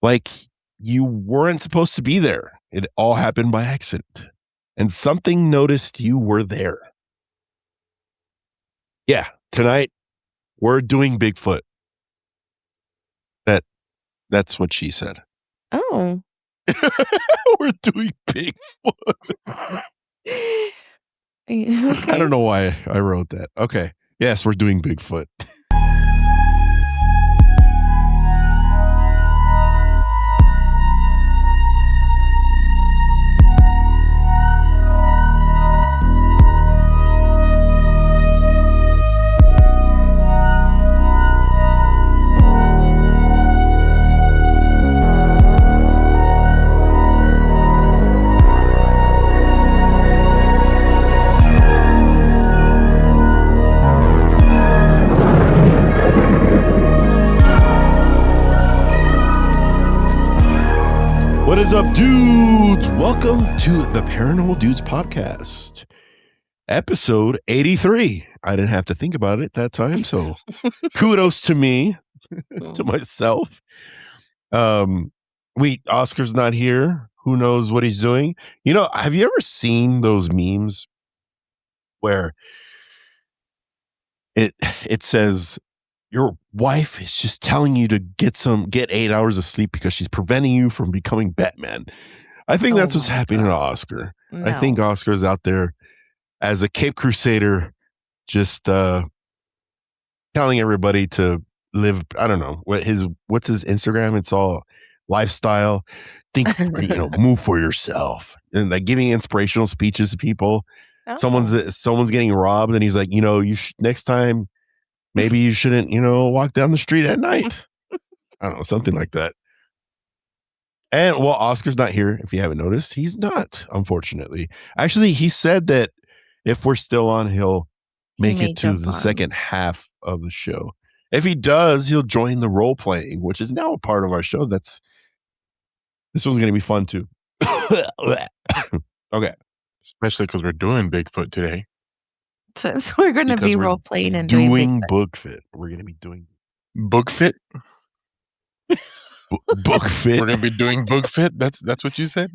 Like you weren't supposed to be there. It all happened by accident. And something noticed you were there. Yeah, tonight we're doing Bigfoot. That's what she said. Oh. We're doing Bigfoot. Okay. I don't know why I wrote that. Okay. Yes, we're doing Bigfoot. What is up, dudes? Welcome to the Paranormal Dudes podcast, episode 83. I didn't have to think about it that time, so kudos to me, to myself. Oscar's not here. Who knows what he's doing? You know, have you ever seen those memes where it says your wife is just telling you to get 8 hours of sleep because she's preventing you from becoming Batman? I think that's what's happening to Oscar. No. I think Oscar's out there as a Cape Crusader, just telling everybody to live. I don't know what's his Instagram. It's all lifestyle. Think, move for yourself, and like giving inspirational speeches to people. Oh. Someone's getting robbed, and he's like, next time, maybe you shouldn't, walk down the street at night. I don't know, something like that. And well, Oscar's not here. If you haven't noticed, he's not, unfortunately. Actually, he said that if we're still on, he'll make it to the second half of the show. If he does, he'll join the role playing, which is now a part of our show. This one's going to be fun too. Okay. Especially because we're doing Bigfoot today. So we're going to be role playing and doing Bigfoot. We're going to be doing Bookfit. Bookfit. We're going to be doing Bookfit. That's what you said?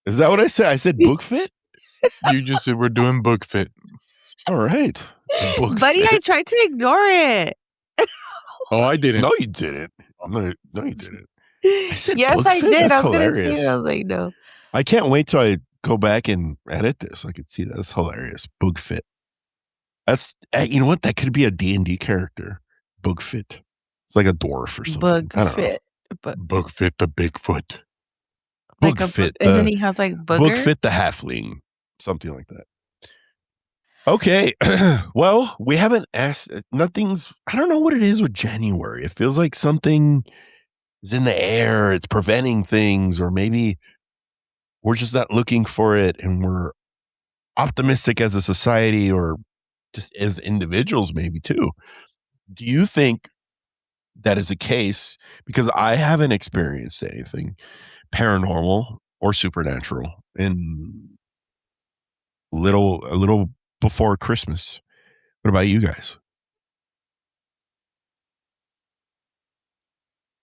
Is that what I said? I said Bookfit? You just said we're doing Bookfit. All right. Buddy, I tried to ignore it. Oh, I didn't. No, you didn't. No, you didn't. I said yes, Bookfit? I did. That's I was hilarious. I was like, no. I can't wait till I go back and edit this so I can see that. That's hilarious. Bookfit. That's, you know what? That could be a D&D character. Bookfit. It's like a dwarf or something. Bookfit. Bookfit the Bigfoot. Bookfit. And then he has like booger. Bookfit the halfling. Something like that. Okay. Well, we haven't asked. I don't know what it is with January. It feels like something is in the air. It's preventing things, or maybe we're just not looking for it and we're optimistic as a society or just as individuals, maybe too. Do you think that is the case? Because I haven't experienced anything paranormal or supernatural in a little before Christmas. What about you guys?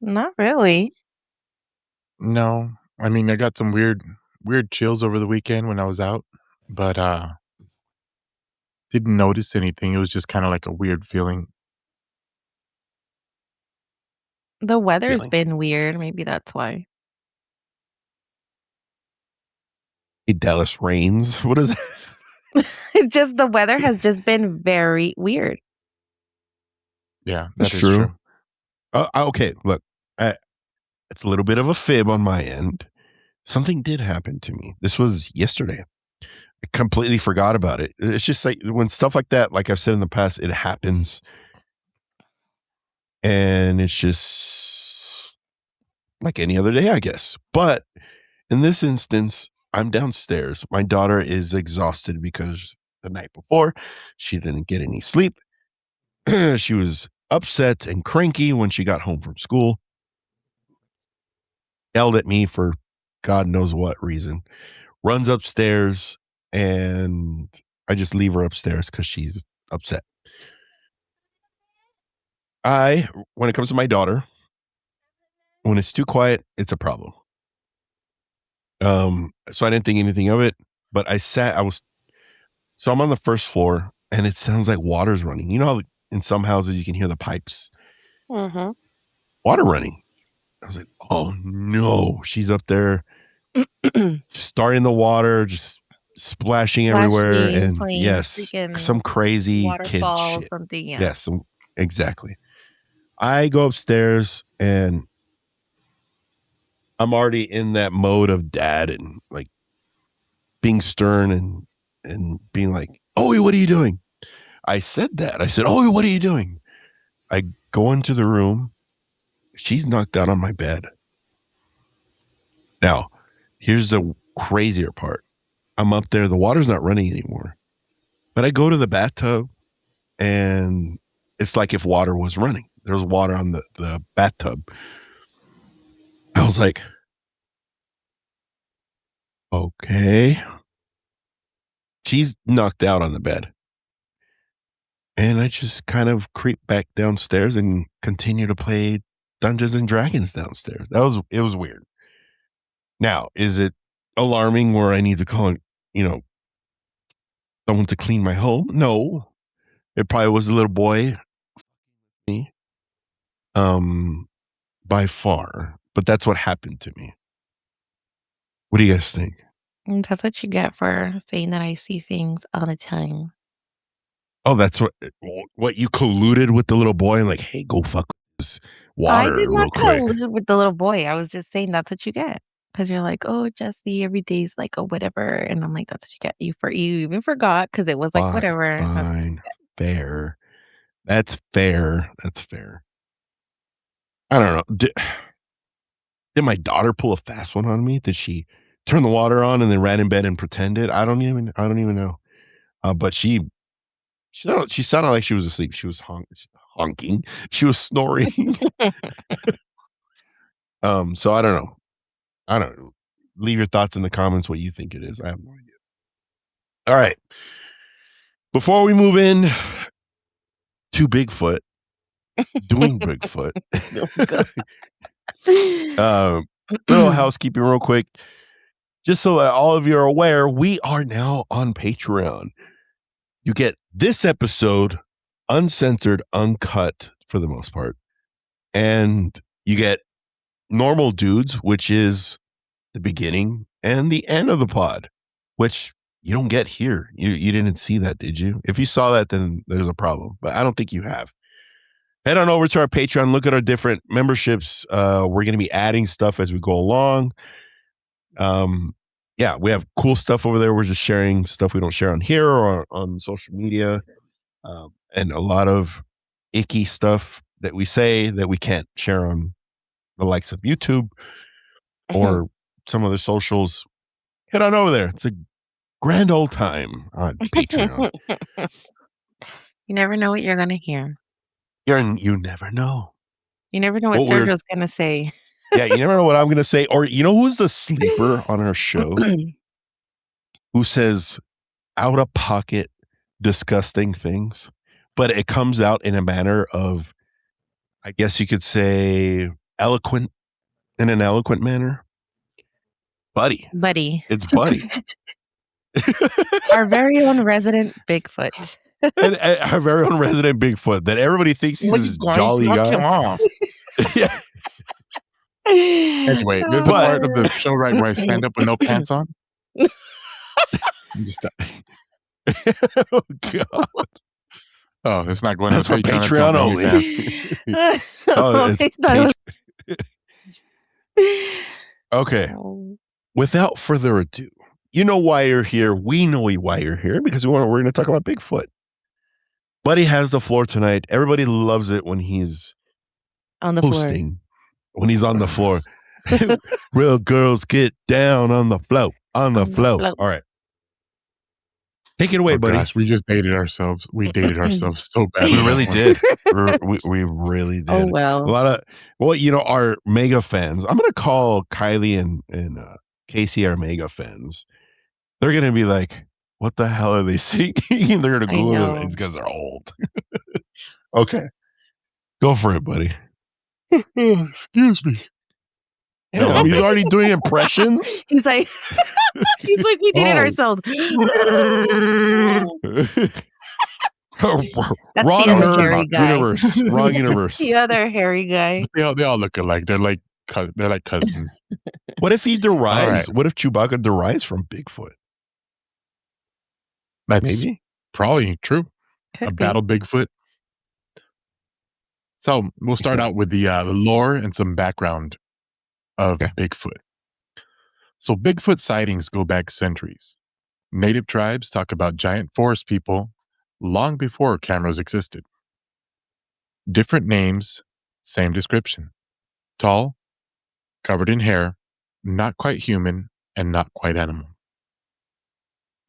Not really. No. I mean, I got some weird chills over the weekend when I was out, but didn't notice anything. It was just kind of like a weird feeling. The weather's been weird. Maybe that's why. Hey, Dallas rains. What is it? It's just the weather has just been very weird. Yeah, that's true. Okay, look, it's a little bit of a fib on my end. Something did happen to me. This was yesterday. I completely forgot about it. It's just like when stuff like that, like I've said in the past, it happens. And it's just like any other day, I guess. But in this instance, I'm downstairs. My daughter is exhausted because the night before she didn't get any sleep. She was upset and cranky when she got home from school. Yelled at me for God knows what reason. Runs upstairs, and I just leave her upstairs because she's upset. When it comes to my daughter, When it's too quiet, it's a problem. So I didn't think anything of it, but so I'm on the first floor and it sounds like water's running. You know how in some houses you can hear the pipes, Mhm. water running. I was like, oh no, she's up there just starting the water, just splashing everywhere. Splashing, And playing yes, freaking some crazy kid waterfall, shit. something, yeah. Yes, exactly. I go upstairs and I'm already in that mode of dad and like being stern and being like, "Oh, what are you doing?" I said that. I said, "Oh, what are you doing?" I go into the room. She's knocked out on my bed. Now, here's the crazier part. I'm up there. The water's not running anymore. But I go to the bathtub and it's like if water was running. There was water on the bathtub. I was like, okay. She's knocked out on the bed. And I just kind of creep back downstairs and continue to play Dungeons and Dragons downstairs. It was weird. Now, is it alarming where I need to call, you know, someone to clean my home? No. It probably was a little boy, me, um, by far. But that's what happened to me. What do you guys think? That's what you get for saying that I see things all the time. Oh, that's what you colluded with the little boy and like, hey, go fuck this I water did real not quick. collude with the little boy. I was just saying that's what you get. Because you're like, "Oh, Jesse, every day's like a whatever." And I'm like, "That's what you get." You even forgot because it was like, "Whatever." That's what you Fine, get. fair. That's fair. That's fair. I don't know. Did my daughter pull a fast one on me? Did she turn the water on and then ran in bed and pretended? I don't even know. But she sounded like she was asleep. She was honking. She was snoring. So I don't know. I don't know. Leave your thoughts in the comments what you think it is. I have no idea. All right. Before we move in to Bigfoot, doing Bigfoot. Oh, God. Little housekeeping real quick. Just so that all of you are aware, we are now on Patreon. You get this episode uncensored, uncut for the most part. And you get Normal Dudes, which is the beginning and the end of the pod, which you don't get here. You didn't see that, did you? If you saw that, then there's a problem. But I don't think you have. Head on over to our Patreon, look at our different memberships. We're going to be adding stuff as we go along. Yeah, we have cool stuff over there. We're just sharing stuff we don't share on here or on social media, and a lot of icky stuff that we say that we can't share on the likes of YouTube or some other socials. Head on over there. It's a grand old time on Patreon. You never know what you're gonna hear. You never know. You never know what What we're Sergio's gonna say. Yeah, you never know what I'm going to say. Or you know who's the sleeper on our show who says out of pocket, disgusting things, but it comes out in a manner of, I guess you could say, eloquent in an eloquent manner. Buddy. Buddy. It's Buddy. Our very own resident Bigfoot. and our very own resident Bigfoot that everybody thinks he's this jolly guy. Yeah. Anyway, there's a part of the show right where I stand up with no pants on. Just, oh God. Oh, it's not going That's to for Patreon only. Oh, it's okay. Without further ado, you know why you're here. We know why you're here because we're going to talk about Bigfoot. Buddy has the floor tonight. Everybody loves it when he's on the hosting. Floor. When he's on the floor. Real girls get down on the floor. On the floor. All right. Take it away, buddy. Gosh, we just dated ourselves. We dated ourselves so bad. We really did. We really did. Oh, well. A lot of, our mega fans. I'm going to call Kylie and Casey our mega fans. They're going to be like, what the hell are they seeing? And they're going to Google it. It's because they're old. Okay. Go for it, buddy. Excuse me. Damn, he's already doing impressions. He's like, we did it ourselves. That's Wrong the other hairy guy. universe. Wrong universe. The other hairy guy. They all look alike. They're like cousins. What if he derives? What if Chewbacca derives from Bigfoot? That's maybe probably true. Could be. Battle Bigfoot. So we'll start out with the lore and some background of Bigfoot. So Bigfoot sightings go back centuries. Native tribes talk about giant forest people long before cameras existed. Different names, same description. Tall, covered in hair, not quite human, and not quite animal.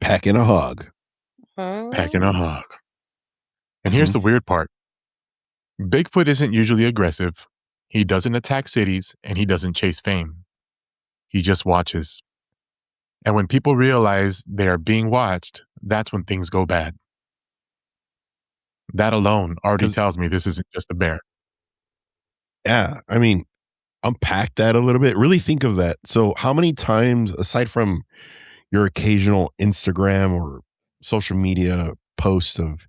Packing a hog. Packing a hog. And here's the weird part. Bigfoot isn't usually aggressive. He doesn't attack cities, and he doesn't chase fame. He just watches. And when people realize they are being watched, that's when things go bad. That alone already tells me this isn't just a bear. Yeah, I mean, unpack that a little bit. Really think of that. So how many times, aside from your occasional Instagram or social media posts of,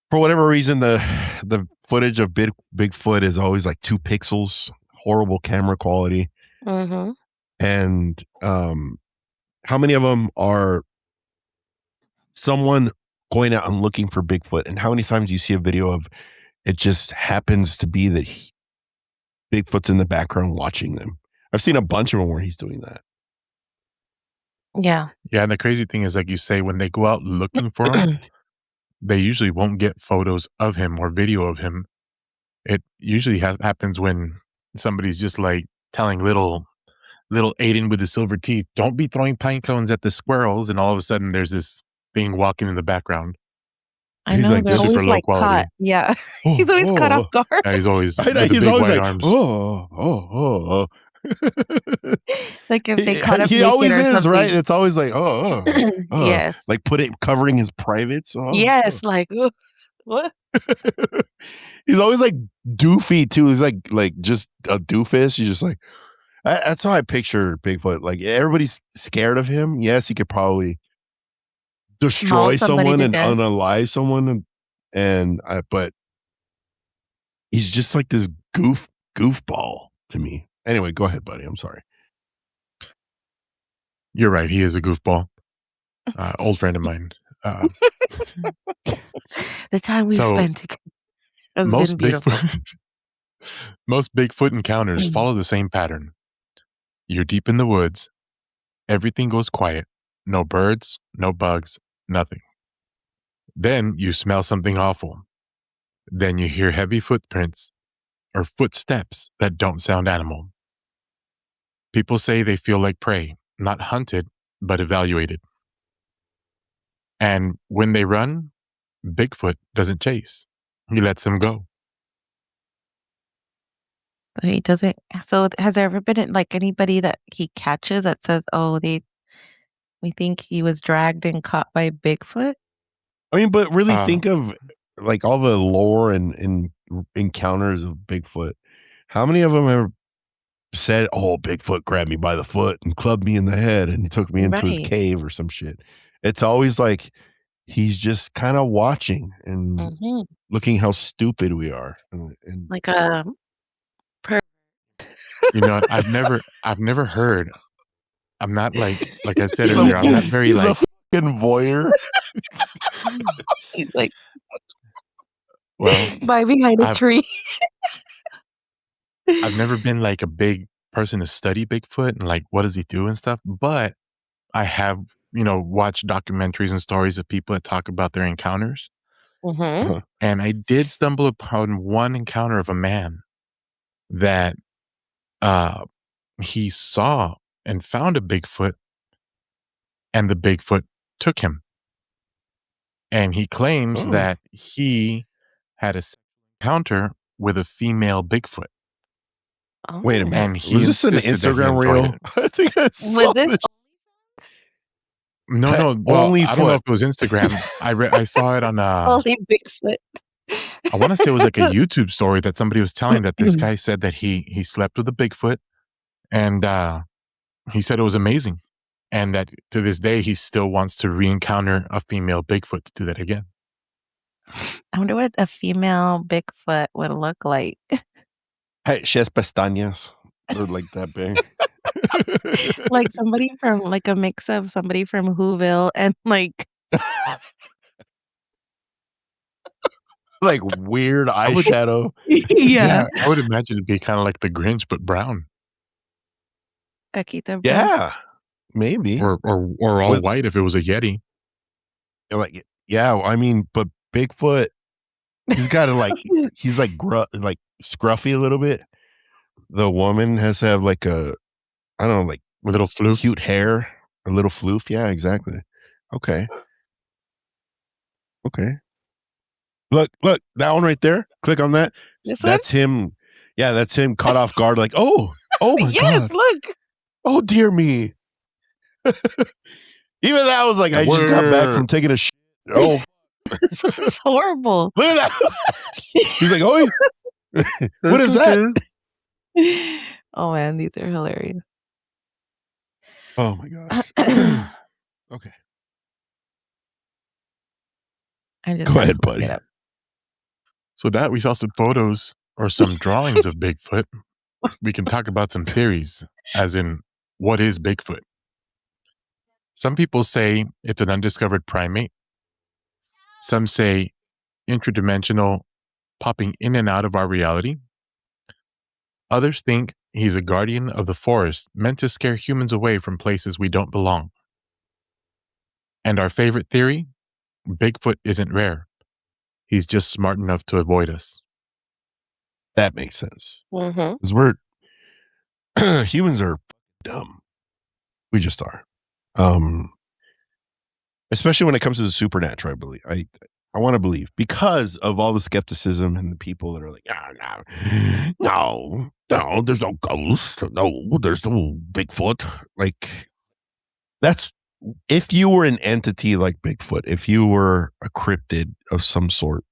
for whatever reason, the footage of Bigfoot is always like 2 pixels, horrible camera quality. Mm-hmm. And how many of them are someone going out and looking for Bigfoot? And how many times you see a video of it just happens to be that Bigfoot's in the background watching them? I've seen a bunch of them where he's doing that. Yeah. Yeah, and the crazy thing is, like you say, when they go out looking for him, they usually won't get photos of him or video of him. It usually happens when somebody's just like telling little Aiden with the silver teeth, don't be throwing pine cones at the squirrels, and all of a sudden there's this thing walking in the background. I know, like, they're this is always like caught. Yeah. He's always caught off guard. Yeah, he's always with the he's big always white like, arms. Like if they caught him he naked always or is, something. right? It's always like, Yes. like covering his privates. Yes, like what? He's always like doofy too. He's like just a doofus. He's just like, that's how I picture Bigfoot. Like everybody's scared of him. Yes, he could probably destroy someone and unalive someone, but he's just like this goofball to me. Anyway, go ahead, buddy. I'm sorry. You're right. He is a goofball. Old friend of mine. The time we spent together has been beautiful. Most Bigfoot encounters follow the same pattern. You're deep in the woods. Everything goes quiet. No birds, no bugs, nothing. Then you smell something awful. Then you hear heavy footprints or footsteps that don't sound animal. People say they feel like prey, not hunted, but evaluated. And when they run, Bigfoot doesn't chase. He lets them go. He doesn't. So has there ever been like anybody that he catches that says, "Oh, we think he was dragged and caught by Bigfoot"? I mean, but really think of like all the lore and encounters of Bigfoot. How many of them have said, "Oh, Bigfoot grabbed me by the foot and clubbed me in the head and he took me into his cave or some shit"? It's always like he's just kind of watching and looking how stupid we are. And like a You know, I've never heard. I'm not like I said earlier, I'm not very he's like a fucking voyeur. He's like, well, by behind a tree. I've never been like a big person to study Bigfoot and like what does he do and stuff, but I have, watched documentaries and stories of people that talk about their encounters. And I did stumble upon one encounter of a man that he saw and found a Bigfoot, and the Bigfoot took him. And he claims that he had a encounter with a female Bigfoot. Wait a minute. And he was this an Instagram reel? I think I saw this. No. Well, I don't know if it was Instagram. I saw it on Only Bigfoot. I want to say it was like a YouTube story that somebody was telling that this guy said that he slept with a Bigfoot And he said it was amazing. And that to this day, he still wants to re-encounter a female Bigfoot to do that again. I wonder what a female Bigfoot would look like. Hey, she has pestañas. They're like that big. Like somebody from like a mix of somebody from Whoville and like Like weird I would, eyeshadow. yeah, yeah, I would imagine it'd be kind of like the Grinch, but brown, Caquita brown. Yeah, maybe. or all With white if it was a Yeti. like, yeah, I mean, but Bigfoot, he's got to like, he's like like scruffy a little bit. The woman has to have like I don't know, like A little floof. cute hair, a little floof. Yeah, exactly. Okay. Okay. Look, that one right there. Click on that. This one? That's him. Yeah, that's him caught off guard. Like, oh my Yes, God. look. Oh, dear me. Even that was like, I just got back from taking a shit. Oh, This is horrible. look at that. He's like, oh, what is that? Oh man, these are hilarious. Oh my gosh. Okay. I just Go had to ahead, look buddy. it up. So that we saw some photos or some drawings of Bigfoot. We can talk about some theories, as in, what is Bigfoot? Some people say it's an undiscovered primate. Some say interdimensional, popping in and out of our reality. Others think he's a guardian of the forest, meant to scare humans away from places we don't belong. And our favorite theory? Bigfoot isn't rare. He's just smart enough to avoid us. That makes sense. Mm-hmm. Because we're humans are dumb. We just are. Especially when it comes to the supernatural, I believe. I want to believe because of all the skepticism and the people that are like, no, there's no ghost. No, there's no Bigfoot. Like, that's if you were an entity like Bigfoot, if you were a cryptid of some sort,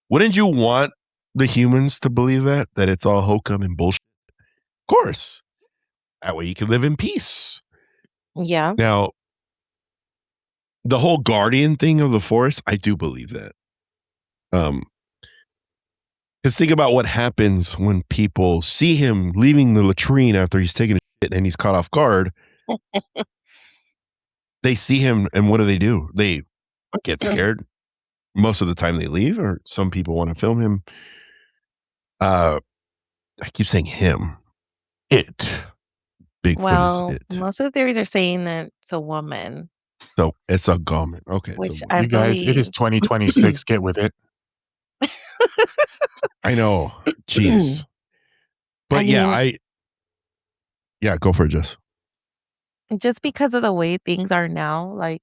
wouldn't you want the humans to believe that it's all hokum and bullshit? Of course. That way you can live in peace. Yeah. Now, the whole guardian thing of the forest, I do believe that. Because think about what happens when people see him leaving the latrine after he's taking a shit and he's caught off guard. They see him, and what do? They get scared. Most of the time they leave, or some people want to film him. I keep saying him. It. Bigfoot is it. Most of the theories are saying that it's a woman. So it's a garment. Okay. Which I You guys, it is believe. 2026. Get with it. I know. Jeez. But I yeah, go for it, Jess. just because of the way things are now, like,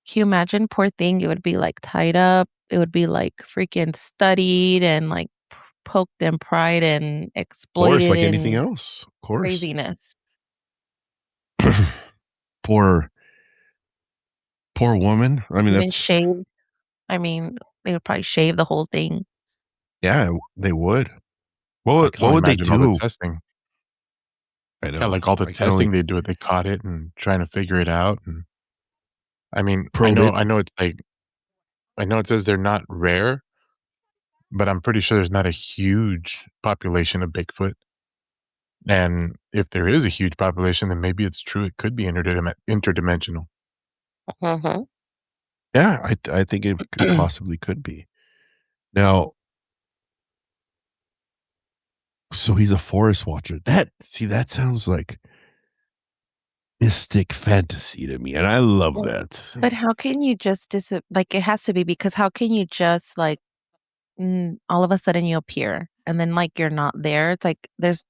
can you imagine, poor thing, it would be like tied up, it would be like freaking studied and like poked and pried and Of course, exploited like anything and else. Of course. craziness. Poor woman. I mean, Even that's shaved. I mean, they would probably shave the whole thing. yeah, they would. I What can only would they imagine all the do? testing. I Yeah, know. like all the I can only testing they do it. They caught it and trying to figure it out. And I mean, probe it. I know it's like, I know it says they're not rare, but I'm pretty sure there's not a huge population of Bigfoot. And if there is a huge population, then maybe it's true. It could be interdimensional. Mm-hmm. Yeah, I think it possibly could be. Now, so he's a forest watcher. That sounds like mystic fantasy to me, and I love that. But how can you just like, it has to be, because how can you just like all of a sudden you appear and then like you're not there? It's like there's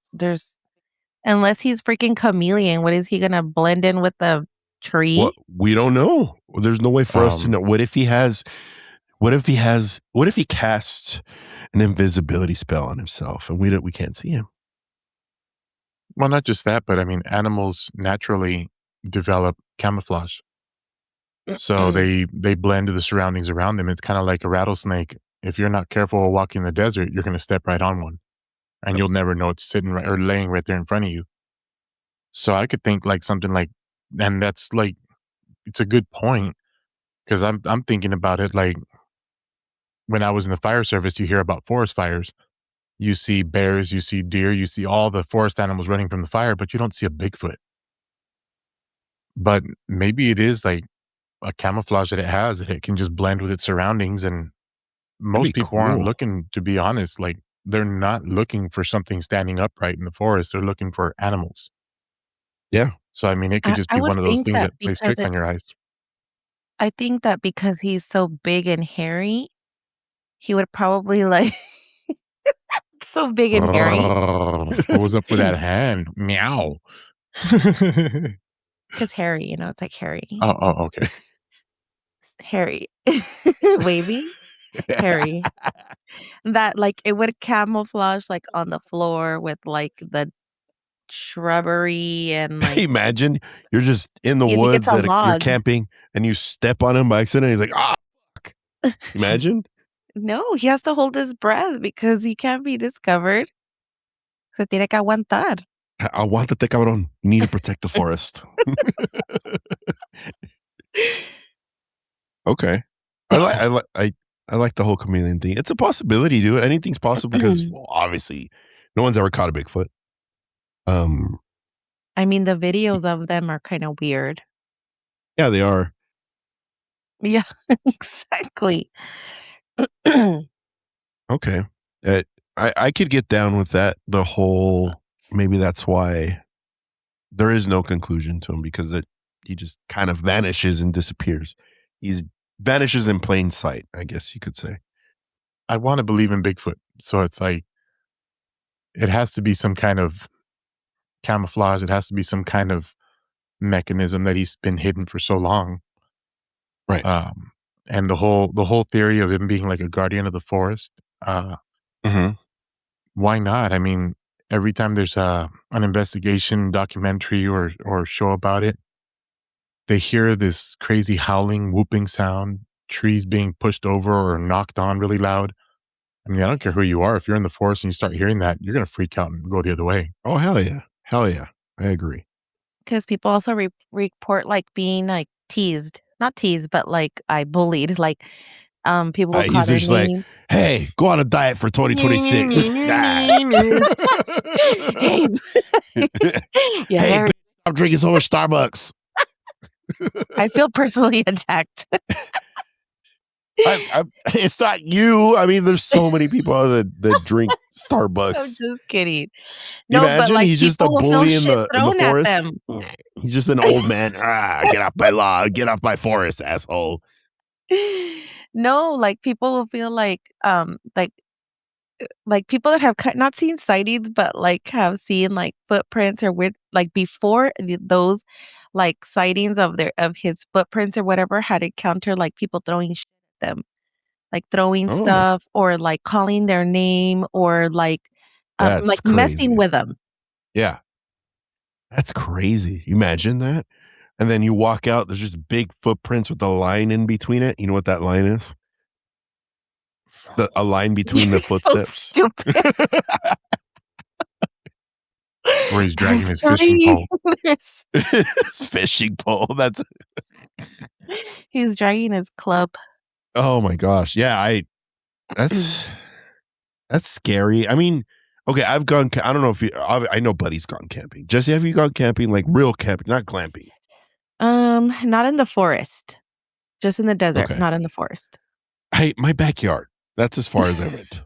unless he's freaking chameleon, what is he gonna blend in with the tree? What we don't know. There's no way for us to know. What if he casts an invisibility spell on himself and we can't see him? Well, not just that, but I mean, animals naturally develop camouflage. So they blend to the surroundings around them. It's kind of like a rattlesnake. If you're not careful while walking the desert, you're going to step right on one, and you'll never know it's sitting right or laying right there in front of you. So I could think like something like, and that's like, it's a good point because I'm thinking about it like when I was in the fire service, you hear about forest fires. You see bears, you see deer, you see all the forest animals running from the fire, but you don't see a Bigfoot. But maybe it is like a camouflage that it has that it can just blend with its surroundings. And That'd most be people aren't cool. looking, to be honest, like they're not looking for something standing upright in the forest. They're looking for animals. Yeah. So, I mean, it could just I be would one of those think things that that plays because tricks on it's your eyes. I think that because he's so big and hairy, he would probably like so big and hairy. What was up with that hand? Meow. Because hairy, you know, it's like hairy. Oh, okay. Hairy. Wavy, hairy. That like it would camouflage like on the floor with like the shrubbery and like Imagine you're just in the you think it's woods a you're log. camping and you step on him by accident. He's like, ah, fuck. Imagine. No, he has to hold his breath because he can't be discovered. Se tiene que aguantar. Aguántate, cabrón. You need to protect the forest. Okay. I like the whole chameleon thing. It's a possibility, dude. Anything's possible because well, obviously no one's ever caught a Bigfoot. I mean, the videos of them are kind of weird. Yeah, they are. Yeah, exactly. Okay. I could get down with that. The whole maybe that's why there is no conclusion to him because he just kind of vanishes and disappears. He's vanishes in plain sight, I guess you could say. I want to believe in Bigfoot. So it's like, it has to be some kind of camouflage. It has to be some kind of mechanism that he's been hidden for so long. Right. And the whole theory of him being like a guardian of the forest. Why not? I mean, every time there's an investigation documentary or show about it, they hear this crazy howling, whooping sound, trees being pushed over or knocked on really loud. I mean, I don't care who you are. If you're in the forest and you start hearing that, you're going to freak out and go the other way. Oh, hell yeah. Hell yeah. I agree. Because people also report like being like teased, not teased, but like I bullied. Like people will call He's their just like, name. hey, go on a diet for 2026. Hey, yeah, Hey, bitch, I'm drinking so much Starbucks. I feel personally attacked. It's not you. I mean, there's so many people that drink Starbucks. I'm just kidding. No, Imagine but like he's just a people will feel bully in shit the thrown at forest. them. He's just an old man. Get off my lawn. Get off my forest, asshole. No, like people will feel like people that have not seen sightings, but like have seen like footprints or weird like before those like sightings of his footprints or whatever had encountered like people throwing shit at them, like throwing stuff or like calling their name or like That's messing crazy. with them. Yeah, that's crazy. Imagine that. And then you walk out, there's just big footprints with a line in between it. You know what that line is? A line between the footsteps. So stupid. Where he's dragging his fishing pole. His fishing pole. He's dragging his club. Oh my gosh. Yeah, that's scary. I mean, okay, I've gone. I don't know if I know Buddy's gone camping. Jesse, have you gone camping, like real camping, not glamping? Not in the forest, just in the desert, Okay. not in the forest. Hey, my backyard. That's as far as I went.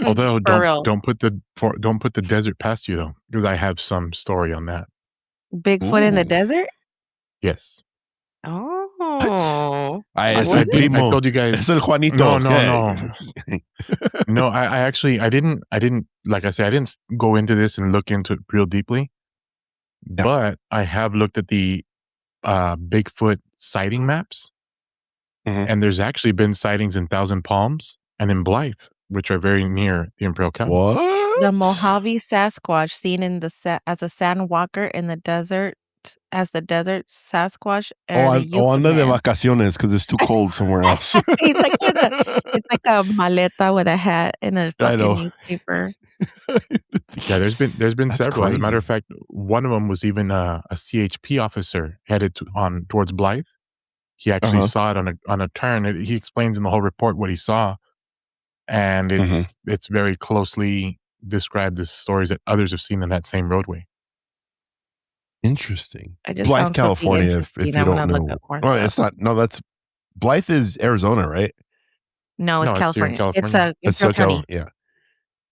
Although don't put the desert past you though, because I have some story on that. Bigfoot in the desert? Yes. Oh. I told you guys. Es el Juanito. No, I didn't, like I said, I didn't go into this and look into it real deeply, but I have looked at the Bigfoot sighting maps. And there's actually been sightings in Thousand Palms and in Blythe, which are very near the Imperial County. What? The Mojave Sasquatch seen in as a sand walker in the desert, as the desert Sasquatch. Anda de vacaciones because it's too cold somewhere else. It's like a maleta with a hat and a fucking newspaper. Yeah, there's been That's several. crazy. As a matter of fact, one of them was even a CHP officer headed towards Blythe. He actually Uh-huh. saw it on a turn. He explains in the whole report what he saw, and Mhm. it's very closely described as stories that others have seen in that same roadway. I Interesting. just Blythe, found something California, if interesting. I you wanna don't look know. up more Oh, stuff. it's not. No, that's Blythe is Arizona, right? No, it's No, it's here in California. It's, California. It's Imperial County. Yeah.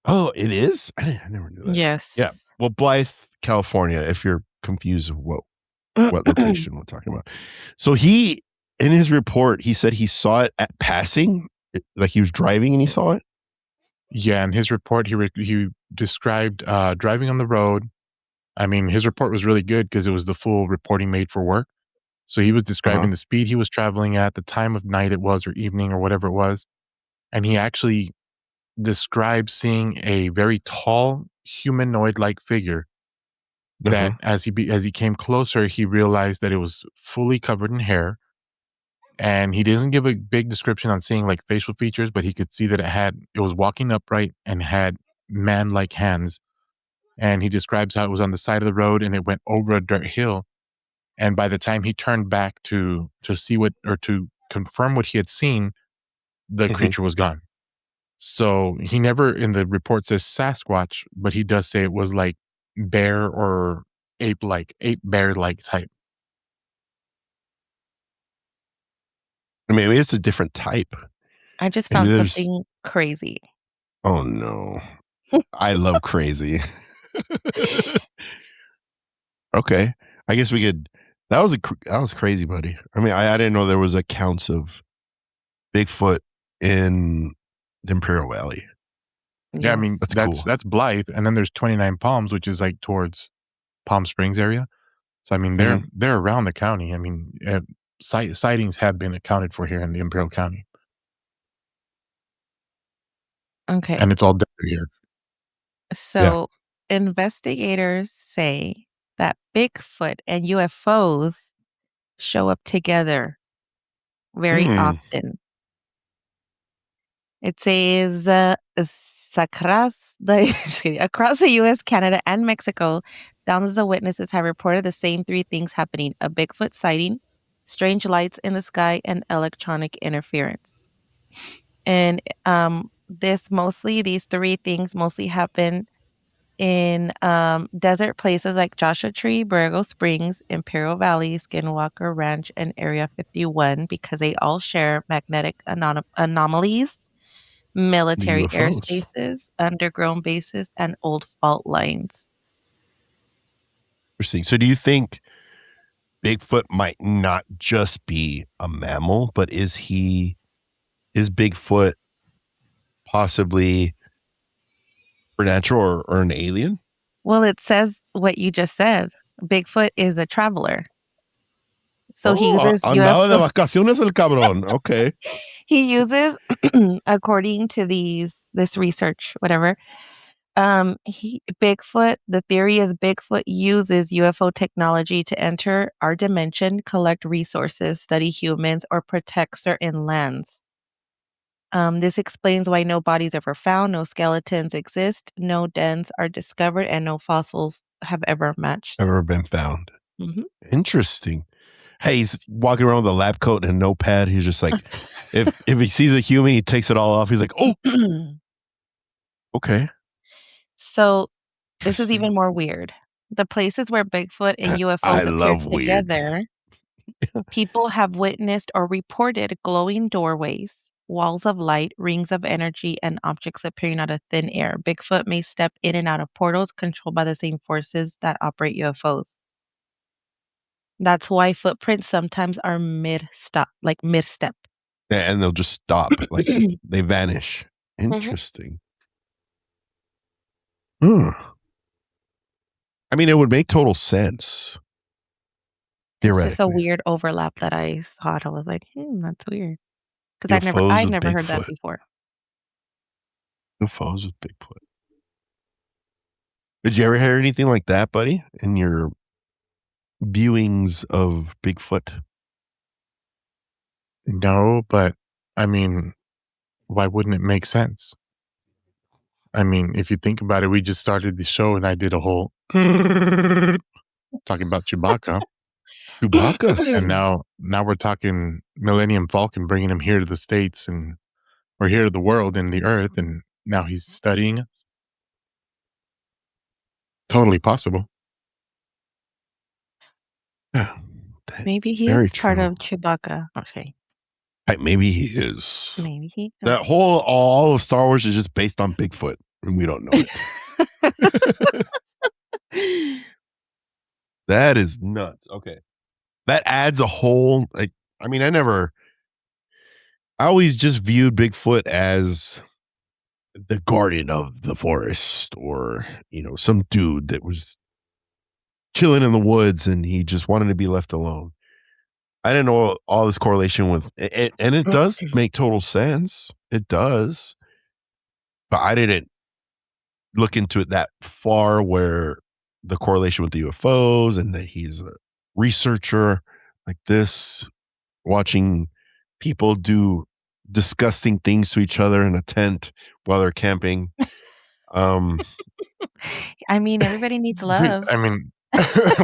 Oh, it is? I never knew that. Yeah. Yes. Well, Blythe, California, if you're confused of what location we're talking about. So he in his report, he said he saw it at passing, like he was driving and he saw it? Yeah, in his report, he described driving on the road. I mean, his report was really good because it was the full reporting made for work. So he was Uh-huh. describing the speed he was traveling at, the time of night it was, or evening, or whatever it was. And he actually described seeing a very tall humanoid-like figure Uh-huh. that as he came closer, he realized that it was fully covered in hair. And he doesn't give a big description on seeing like facial features, but he could see that it was walking upright and had man-like hands. And he describes how it was on the side of the road and it went over a dirt hill. And by the time he turned back to see what or to confirm what he had seen, the Mhm. creature was gone. So he never in the report says Sasquatch, but he does say it was like bear or ape bear like type. Maybe it's a different type. I just Maybe found there's something crazy. oh, no. I love crazy. Okay. I guess we could that was crazy, buddy. I mean, I didn't know there was accounts of Bigfoot in the Imperial Valley. Yeah, I Yes. mean That's cool. that's Blythe, and then there's 29 Palms, which is like towards Palm Springs area. So I mean Mhm. they're around the county. I mean sightings have been accounted for here in the Imperial County, Okay. and it's all desert here. Yeah. So investigators say that Bigfoot and UFOs show up together very Mm. often. It says just kidding, across the US, Canada, and Mexico, thousands of witnesses have reported the same three things happening: a Bigfoot sighting, strange lights in the sky, and electronic interference. And these three things mostly happen in desert places like Joshua Tree, Borrego Springs, Imperial Valley, Skinwalker Ranch, and Area 51 because they all share magnetic anomalies, The military UFOs. airspaces, underground bases, and old fault lines. Interesting. So do you think Bigfoot might not just be a mammal, but is Bigfoot possibly supernatural or an alien? Well, it says what you just said. Bigfoot is a traveler. So he Oh, uses andaba de UFO. vacaciones el cabrón. Okay. He uses, according to this research, whatever, the theory is Bigfoot uses UFO technology to enter our dimension, collect resources, study humans, or protect certain lands. This explains why no bodies are ever found, no skeletons exist, no dens are discovered, and no fossils have ever matched. Ever been found. Mhm. Interesting. Hey, he's walking around with a lab coat and a notepad. He's just like, if he sees a human, he takes it all off. He's like, oh, okay. So this is Interesting. even more weird. The places where Bigfoot and I UFOs appear love weird. together, people have witnessed or reported glowing doorways, walls of light, rings of energy, and objects appearing out of thin air. Bigfoot may step in and out of portals controlled by the same forces that operate UFOs. That's why footprints sometimes are mid step. Yeah, and they'll just stop, like they vanish. Mhm. Interesting. Hmm. I mean, it would make total sense It's just a theoretically. weird overlap that I saw. I was like, that's weird. Because UFOs I'd with never heard that Bigfoot. before. UFOs with Bigfoot. Did you ever hear anything like that, buddy, in your viewings of Bigfoot? No, but I mean, why wouldn't it make sense? I mean, if you think about it, we just started the show and I did a whole Talking about Chewbacca. Chewbacca. And now we're talking Millennium Falcon, bringing him here to the States and or here to the world and the Earth, and now he's studying us. Totally possible. Yeah, Maybe that's he very is part true. of Chewbacca. Okay. Maybe he is. Maybe he. That whole all of Star Wars is just based on Bigfoot, and we don't know it. That is nuts. Okay, that adds a whole. I always just viewed Bigfoot as the guardian of the forest, or some dude that was chilling in the woods and he just wanted to be left alone. I didn't know all this correlation with it, and it does make total sense. It does, but I didn't look into it that far where the correlation with the UFOs and that he's a researcher like this, watching people do disgusting things to each other in a tent while they're camping. I mean, everybody needs love. I mean,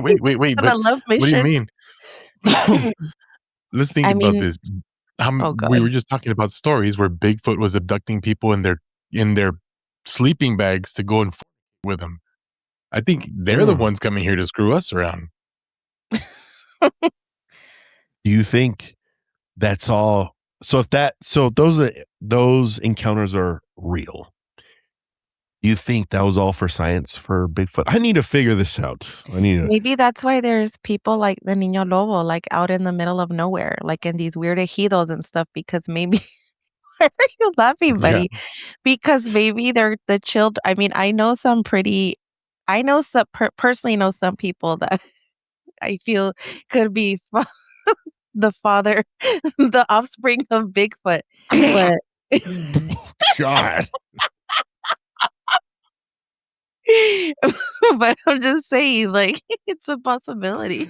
wait. On But a love what do you mission. mean? Let's think I about mean, this. oh We god. were just talking about stories where Bigfoot was abducting people in their sleeping bags to go and with them. I think they're the ones coming here to screw us around. Do you think that's all? So if those encounters are real, do you think that was all for science for Bigfoot? I need to figure this out. Maybe that's why there's people like the Niño Lobo, like out in the middle of nowhere, like in these weird ejidos and stuff, because maybe why are you laughing, buddy? Yeah. Because maybe they're the children. I mean, I know some personally know some people that I feel could be the father, the offspring of Bigfoot. But God. but I'm just saying, like, it's a possibility.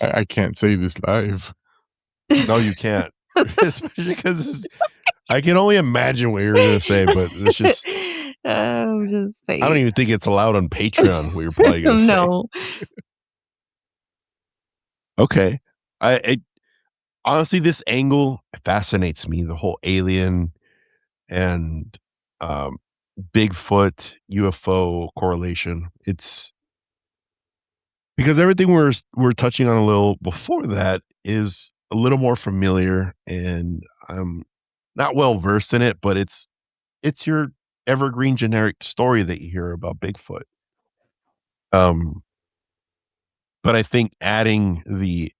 I can't say this live. No, you can't. Especially because I can only imagine what you're going to say, but it's just, I'm just saying. I don't even think it's allowed on Patreon what you're probably going to say. No. Okay. Honestly, this angle fascinates me. The whole alien and Bigfoot UFO correlation. It's because everything we're touching on a little before that is a little more familiar, and I'm not well versed in it, but it's your evergreen generic story that you hear about Bigfoot. But I think adding the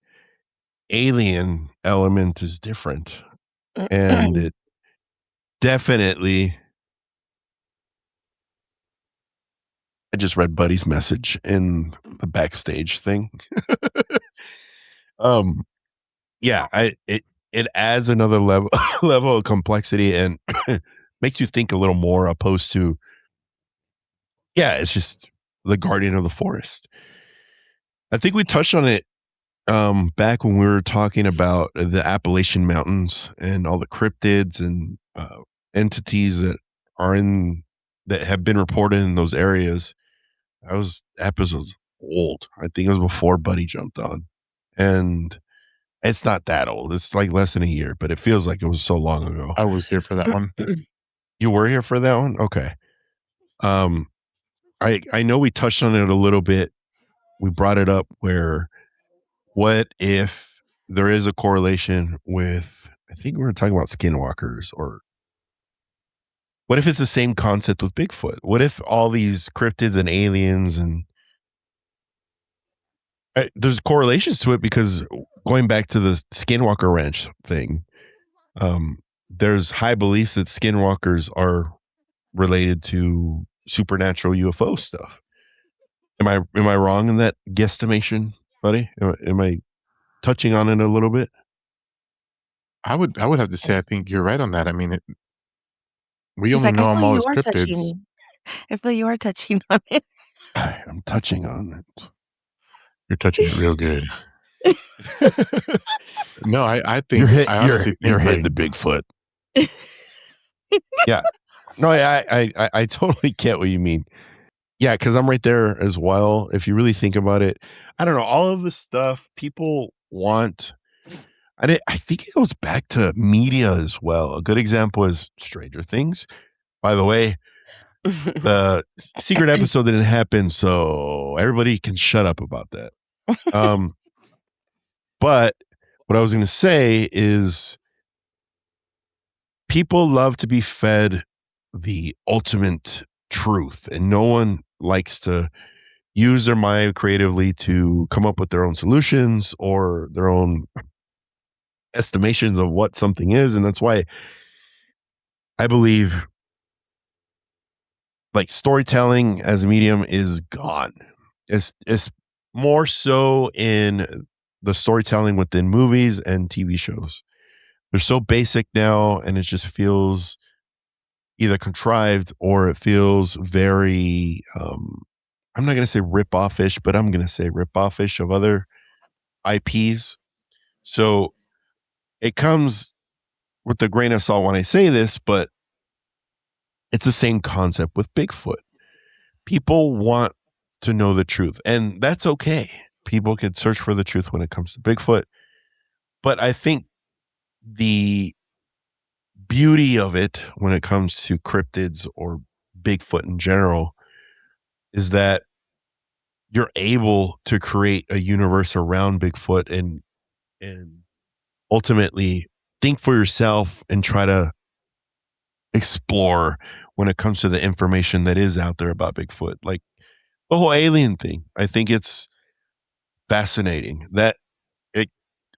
alien element is different, and it definitely. I just read Buddy's message in the backstage thing. Yeah, it adds another level level of complexity and makes you think a little more opposed to, yeah, it's just the guardian of the forest. I think we touched on it back when we were talking about the Appalachian Mountains and all the cryptids and entities that have been reported in those areas. That was episodes old. I think it was before Buddy jumped on. And it's not that old. It's like less than a year, but it feels like it was so long ago. I was here for that one. You were here for that one? Okay. I know we touched on it a little bit. We brought it up where what if there is a correlation with, I think we were talking about skinwalkers, or what if it's the same concept with Bigfoot? What if all these cryptids and aliens and there's correlations to it, because going back to the Skinwalker Ranch thing, there's high beliefs that skinwalkers are related to supernatural UFO stuff. Am I wrong in that guesstimation, buddy? Am I touching on it a little bit? I would have to say I think you're right on that. I mean, we He's only like, I know them feel all you as are cryptids. touching. I feel you are touching on it. I'm touching on it. You're touching it real good. No, I think I honestly think you're like hitting the Bigfoot. Yeah. No, I totally get what you mean. Yeah, because I'm right there as well. If you really think about it, I don't know. All of the stuff people want, I think it goes back to media as well. A good example is Stranger Things. By the way, the secret episode didn't happen, so everybody can shut up about that. Um, but what I was going to say is people love to be fed the ultimate truth, and no one likes to use their mind creatively to come up with their own solutions or their own estimations of what something is. And that's why I believe like storytelling as a medium is gone. It's more so in the storytelling within movies and TV shows. They're so basic now, and it just feels either contrived or it feels very I'm not going to say rip offish, but I'm going to say rip offish of other IPs. So it comes with a grain of salt when I say this, but it's the same concept with Bigfoot. People want to know the truth, and that's okay. People can search for the truth when it comes to Bigfoot. But I think the beauty of it when it comes to cryptids or Bigfoot in general is that you're able to create a universe around Bigfoot and ultimately think for yourself and try to explore when it comes to the information that is out there about Bigfoot. Like the whole alien thing. I think it's fascinating that it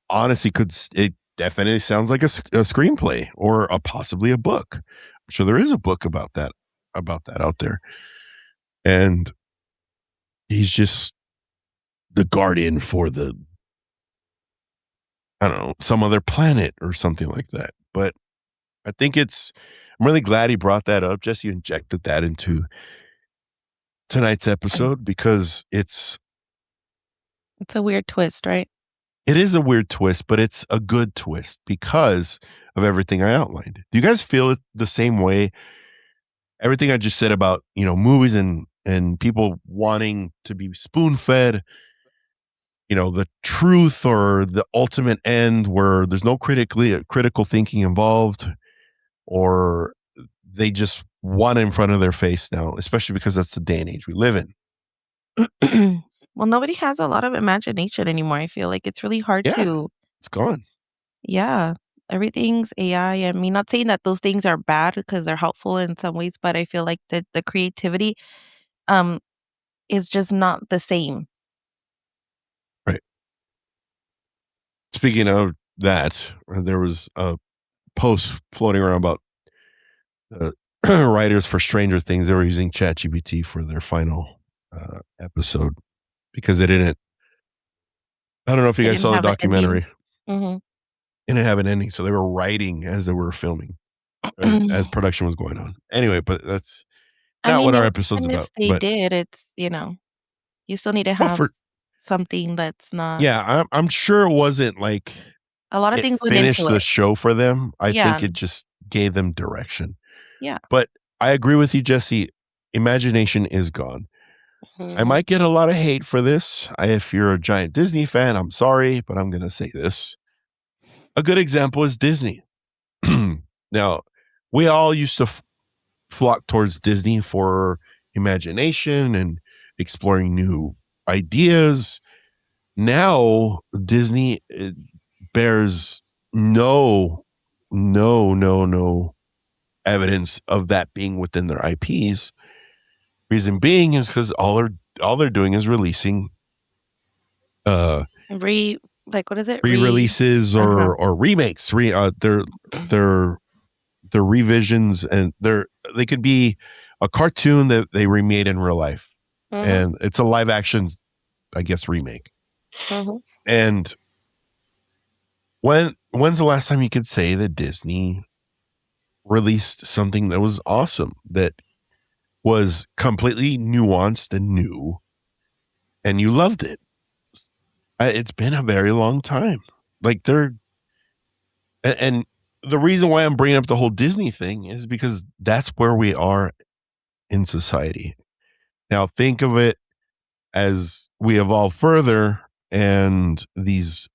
honestly it definitely sounds like a screenplay or possibly a book. I'm sure there is a book about that out there. And he's just the guardian for the I don't know, some other planet or something like that. But I think I'm really glad he brought that up. Jesse injected that into tonight's episode because It's a weird twist, right? it is a weird twist, but it's a good twist because of everything I outlined. Do you guys feel it the same way? Everything I just said about, movies and people wanting to be spoon-fed, the truth or the ultimate end where there's no critical thinking involved, or they just want it in front of their face now, especially because that's the day and age we live in. Well, nobody has a lot of imagination anymore. I feel like it's really hard Yeah, to, it's gone. yeah, everything's AI. I mean, not saying that those things are bad because they're helpful in some ways, but I feel like the creativity um is just not the same. Right. Speaking of that, there was a post floating around about the writers for Stranger Things. They were using ChatGPT for their final episode because they didn't. I don't know if you They guys didn't saw the have an ending. documentary. Mhm. It didn't have an ending, so they were writing as they were filming, as production was going on. Anyway, but that's I not mean, what our episode's even if about. they But did, it's, you still need to well, have something that's not yeah, I'm sure it wasn't like a lot of it things went finished into the it. show for them. I Yeah, think it just gave them direction. yeah. But I agree with you, Jesse. Imagination is gone. I Mhm. might get a lot of hate for this. If you're a giant Disney fan, I'm sorry, but I'm going to say this. A good example is Disney. Now, we all used to flock towards Disney for imagination and exploring new ideas. Now, Disney bears no, no evidence of that being within their IPs. Reason being is because all they're doing is releasing uh Re like, what is it? re-releases Uh-huh. or remakes. They're revisions, and they could be a cartoon that they remade in real life, Mhm, and it's a live action, I guess, remake. mhm. And when's the last time you could say that Disney released something that was awesome, that was completely nuanced and new, and you loved it? It's been a very long time. Like and the reason why I'm bringing up the whole Disney thing is because that's where we are in society. Now think of it as we evolve further and this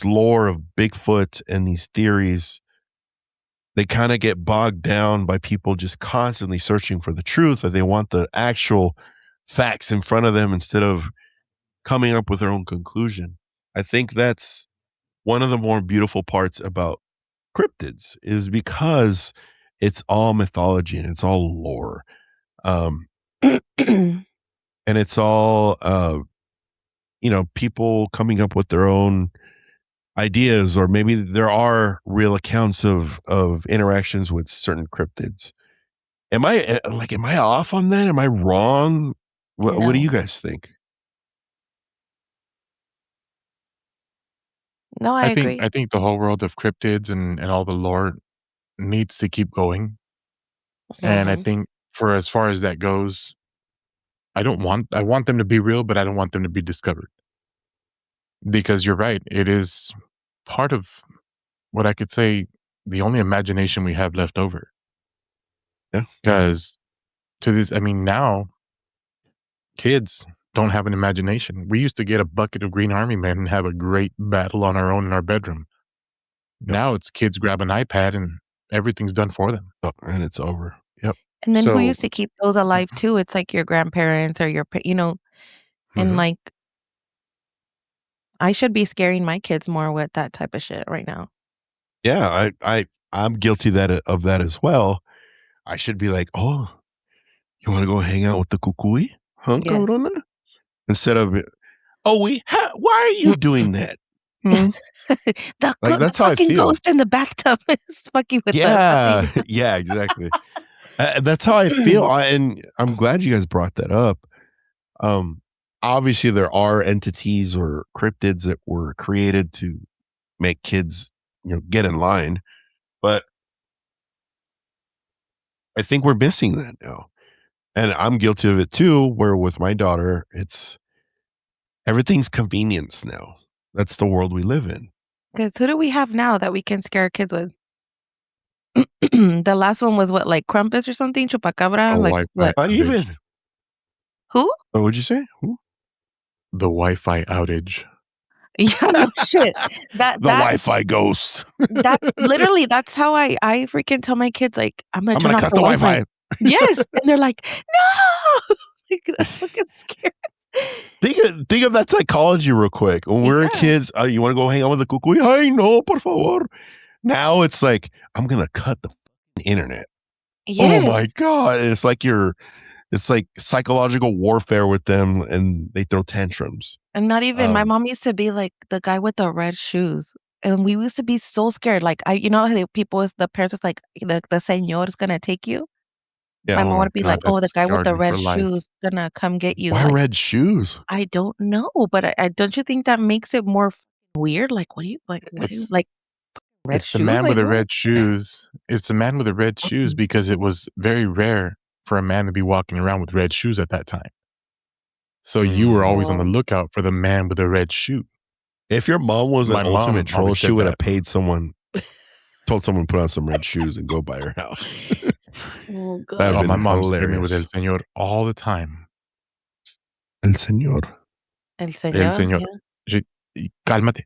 lore of Bigfoot and these theories, they kind of get bogged down by people just constantly searching for the truth, or they want the actual facts in front of them instead of coming up with their own conclusion. I think that's one of the more beautiful parts about cryptids is because it's all mythology and it's all lore. Um, and it's all people coming up with their own ideas, or maybe there are real accounts of interactions with certain cryptids. Am I off on that? Am I wrong? What do you No. guys think? No, I agree. I think the whole world of cryptids and all the lore needs to keep going. And I Mhm. think for as far as that goes, I want them to be real, but I don't want them to be discovered. Because you're right, it is part of what I could say the only imagination we have left over. Yeah. Because to this, I mean, now kids don't have an imagination. We used to get a bucket of Green Army men and have a great battle on our own in our bedroom. Yep. Now it's kids grab an iPad and everything's done for them. Oh, and it's over. Yep. And then who So used to keep those alive too? It's like your grandparents or and Mhm. like I should be scaring my kids more with that type of shit right now. Yeah, I'm guilty of that as well. I should be like, "Oh, you wanna go hang out with the kukui? Huh, Yes. cabrona?" Instead of, "Oh, why are you doing that?" Hmm? The That's how I fucking feel. ghost in the bathtub is fucking with us. That's how Yeah. you Yeah, exactly. That's how I feel, and I'm glad you guys brought that up. Um, Obviously, there are entities or cryptids that were created to make kids, get in line, but I think we're missing that now. And I'm guilty of it too, where with my daughter, everything's convenience now. That's the world we live in. Because who do we have now that we can scare our kids with? The last one was what, like Krampus or something? the Chupacabra? Like Wi-Fi what? Not outage. even. Who? What would you say? Who? The Wi-Fi outage. Yeah, no shit. That The that Wi-Fi ghost. that's literally that's how I freaking tell my kids, like, I'm gonna I'm turn gonna off cut the the Wi-Fi. Wi-Fi. Yes. And they're like, no. Like that fucking scares. Think of that psychology real quick. When we were Yeah. kids, you want to go hang out with the cuckoo? Ay, no, por favor. Now it's like, I'm gonna cut the internet. Oh Yes. my god! It's like psychological warfare with them, and they throw tantrums. And not even my Um, mom used to be like the guy with the red shoes. And we used to be so scared. Like how the parents was like, the señor is gonna take you. yeah. My Oh mom my would be like, god, "Oh, the that's guy with the jarring red for life. shoes gonna come get you." Why Like, red shoes? I don't know, but I don't you think that makes it more weird? Like, what do you It's like red It's the shoes? man with Like the what? red shoes. It's the man with the red shoes because it was very rare for a man to be walking around with red shoes at that time. So you were always on the Oh, lookout for the man with the red shoe. If your mom was an My ultimate mom troll, always she said would have that. paid someone, told someone to put on some red shoes and go by her house. oh That'd have Oh, god. been my mom scared me with El hilarious. Señor all the time. El señor. El El señor, Señor. yeah. Cálmate.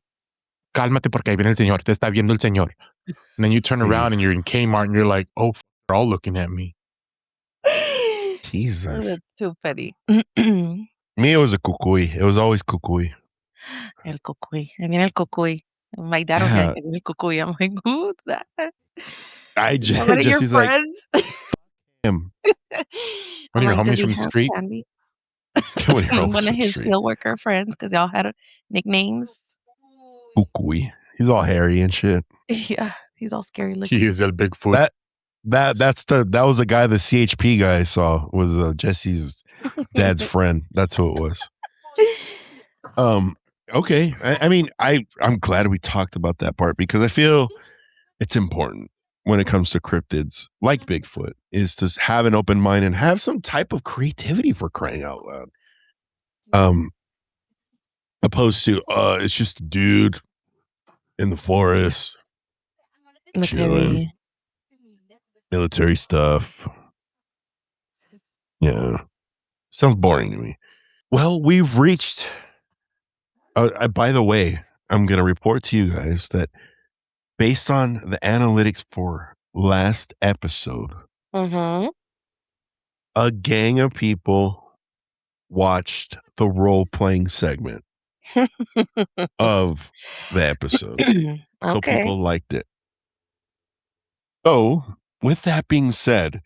Cálmate porque ahí viene el Señor. Te está viendo el Señor. And then you turn The around and you're in Kmart and you're like, oh, they're all looking at me. Oh, Jesus. that's too funny. Me, it was a kukui. It was always kukui. El cucuy. I mean el cucuy. My dad would be like, Yeah. "I mean, el cucuy." I'm like, "Who's that?" I Is that one of your Jesse's like friends? him. One I'm of your like, "Does homies he from the have street? candy?" One of your homies One of from the his street. field worker friends, because 'cause y'all had nicknames. Kukui. He's all hairy and shit. Yeah, he's all scary He looking. is El Bigfoot. That was the guy, the CHP guy I saw was Jesse's dad's friend. That's who it was. Um, okay. I mean, I'm glad we talked about that part because I feel it's important when it comes to cryptids like Bigfoot is to have an open mind and have some type of creativity for crying out loud. Um, opposed to it's just a dude in the forest chilling, military stuff. Yeah, sounds boring to me. Well, we've reached. By the way, I'm going to report to you guys that based on the analytics for last episode, Mm-hmm. a gang of people watched the role playing segment of the episode. So Okay. people liked it. So, with that being said,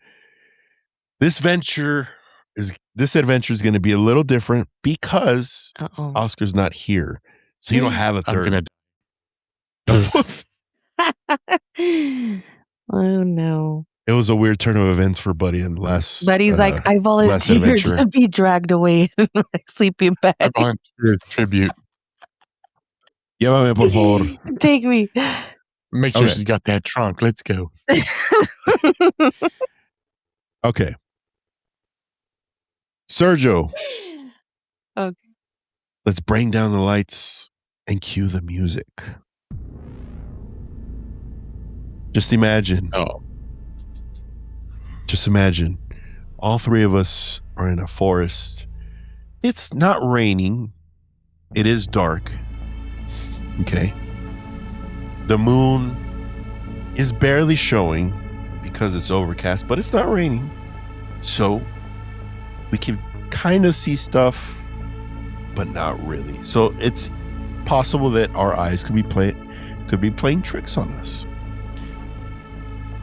this adventure is going to be a little different because Uh-oh. Oscar's not here. So you don't have a I'm third. gonna. Oh no. It was a weird turn of events for Buddy and less. But he's like, I less volunteered adventure. to be dragged away in my sleeping I bag. volunteer tribute. Llévame, por favor. Take me. Make sure Okay. she's got that trunk. Let's go. Okay. Sergio, Okay. let's bring down the lights and cue the music. Just imagine. Oh, Just imagine. All three of us are in a forest. It's not raining. It is dark. Okay. The moon is barely showing because it's overcast, but it's not raining. So we can kind of see stuff, but not really. So it's possible that our eyes could be playing tricks on us.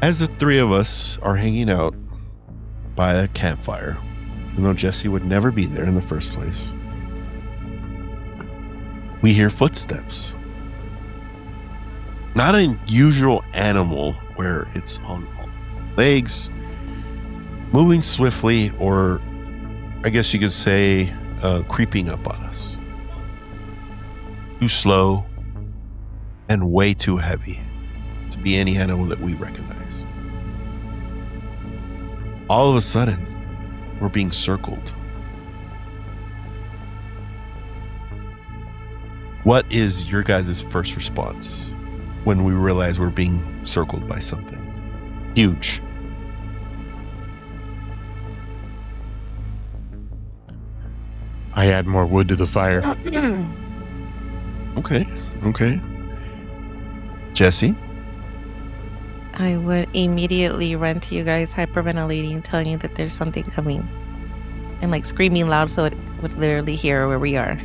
As the three of us are hanging out by a campfire, even though Jesse would never be there in the first place, we hear footsteps. Not an usual animal where it's on legs, moving swiftly, or I guess you could say creeping up on us. Too slow and way too heavy to be any animal that we recognize. All of a sudden, we're being circled. What is your guys' first response when we realize we're being circled by something huge? I add more wood to the fire. Okay. Jesse? I would immediately run to you guys, hyperventilating, telling you that there's something coming. And like screaming loud so it would literally hear where we are.